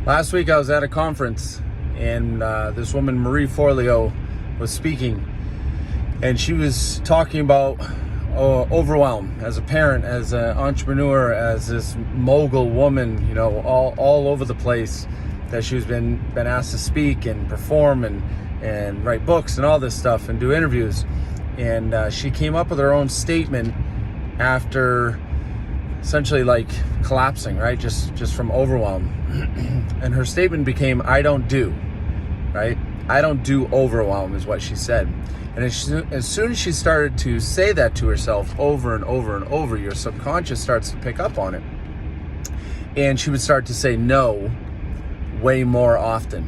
Last week I was at a conference and this woman, Marie Forleo, was speaking, and she was talking about overwhelm as a parent, as an entrepreneur, as this mogul woman, all over the place, that she's been asked to speak and perform and write books and all this stuff and do interviews. And she came up with her own statement after essentially like collapsing, right? Just from overwhelm. And her statement became, I don't do, right? I don't do overwhelm is what she said. And as soon as she started to say that to herself over and over and over, your subconscious starts to pick up on it. And she would start to say no way more often.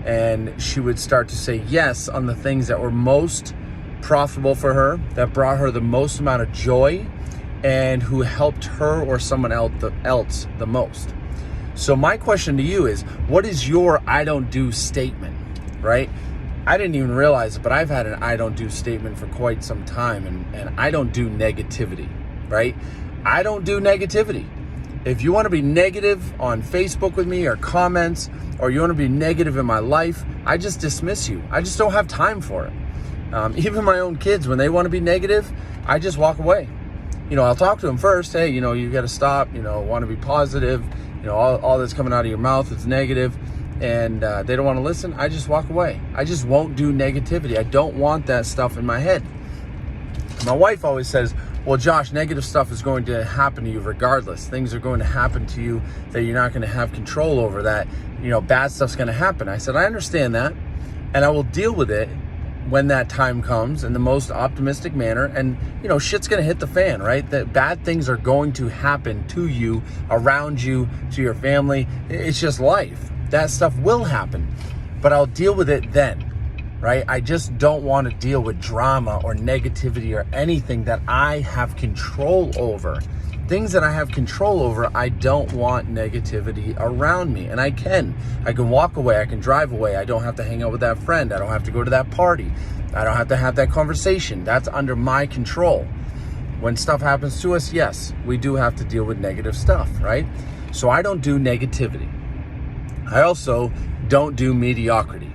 And she would start to say yes on the things that were most profitable for her, that brought her the most amount of joy, and who helped her or someone else the most. So my question to you is, what is your I don't do statement, right? I didn't even realize it, but I've had an I don't do statement for quite some time, and I don't do negativity, right? I don't do negativity. If you want to be negative on Facebook with me or comments, or you want to be negative in my life, I just dismiss you. I just don't have time for it. Even my own kids, when they want to be negative, I just walk away. I'll talk to them first. Hey, you got to stop, want to be positive. All that's coming out of your mouth is negative, and they don't want to listen. I just walk away. I just won't do negativity. I don't want that stuff in my head. My wife always says, well, Josh, negative stuff is going to happen to you regardless. Things are going to happen to you that you're not going to have control over, that, bad stuff's going to happen. I said, I understand that, and I will deal with it when that time comes in the most optimistic manner. And shit's gonna hit the fan, right? That bad things are going to happen to you, around you, to your family. It's just life. That stuff will happen, but I'll deal with it then, right? I just don't want to deal with drama or negativity or anything that I have control over. Things that I have control over, I don't want negativity around me. And I can walk away, I can drive away. I don't have to hang out with that friend. I don't have to go to that party. I don't have to have that conversation. That's under my control. When stuff happens to us, yes, we do have to deal with negative stuff, right? So I don't do negativity. I also don't do mediocrity.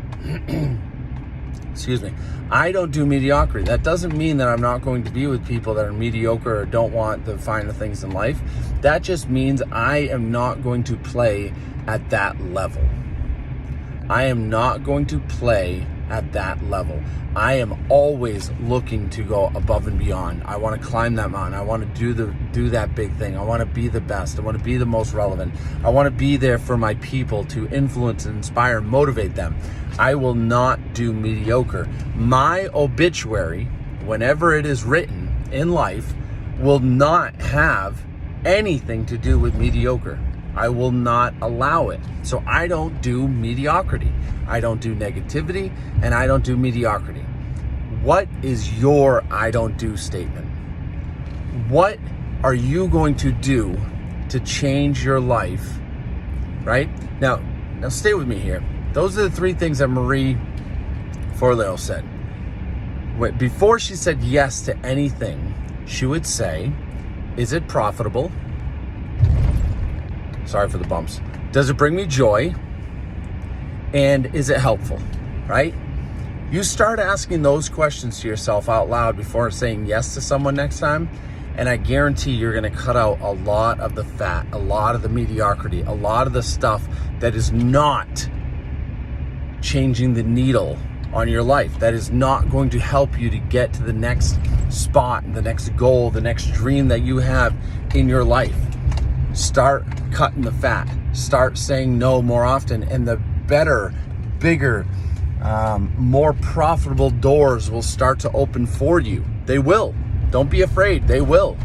Excuse me. I don't do mediocrity. That doesn't mean that I'm not going to be with people that are mediocre or don't want the finer things in life. That just means I am not going to play at that level. I am not going to play at that level. I am always looking to go above and beyond. I want to climb that mountain. I want to do that big thing. I want to be the best. I want to be the most relevant. I want to be there for my people, to influence and inspire and motivate them. I will not do mediocre. My obituary, whenever it is written in life, will not have anything to do with mediocre. I will not allow it. So I don't do mediocrity. I don't do negativity, and I don't do mediocrity. What is your I don't do statement? What are you going to do to change your life, right? Now stay with me here. Those are the three things that Marie Forleo said. Before she said yes to anything, she would say, is it profitable? Sorry for the bumps. Does it bring me joy? And is it helpful, right? You start asking those questions to yourself out loud before saying yes to someone next time, and I guarantee you're gonna cut out a lot of the fat, a lot of the mediocrity, a lot of the stuff that is not changing the needle on your life, that is not going to help you to get to the next spot, the next goal, the next dream that you have in your life. Start cutting the fat. Start saying no more often, and the better, bigger, more profitable doors will start to open for you. They will. Don't be afraid. They will.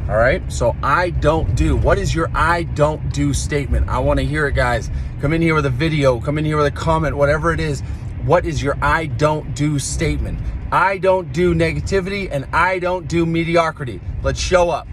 All right? So I don't do. What is your I don't do statement? I want to hear it, guys. Come in here with a video. Come in here with a comment, whatever it is. What is your I don't do statement? I don't do negativity, and I don't do mediocrity. Let's show up.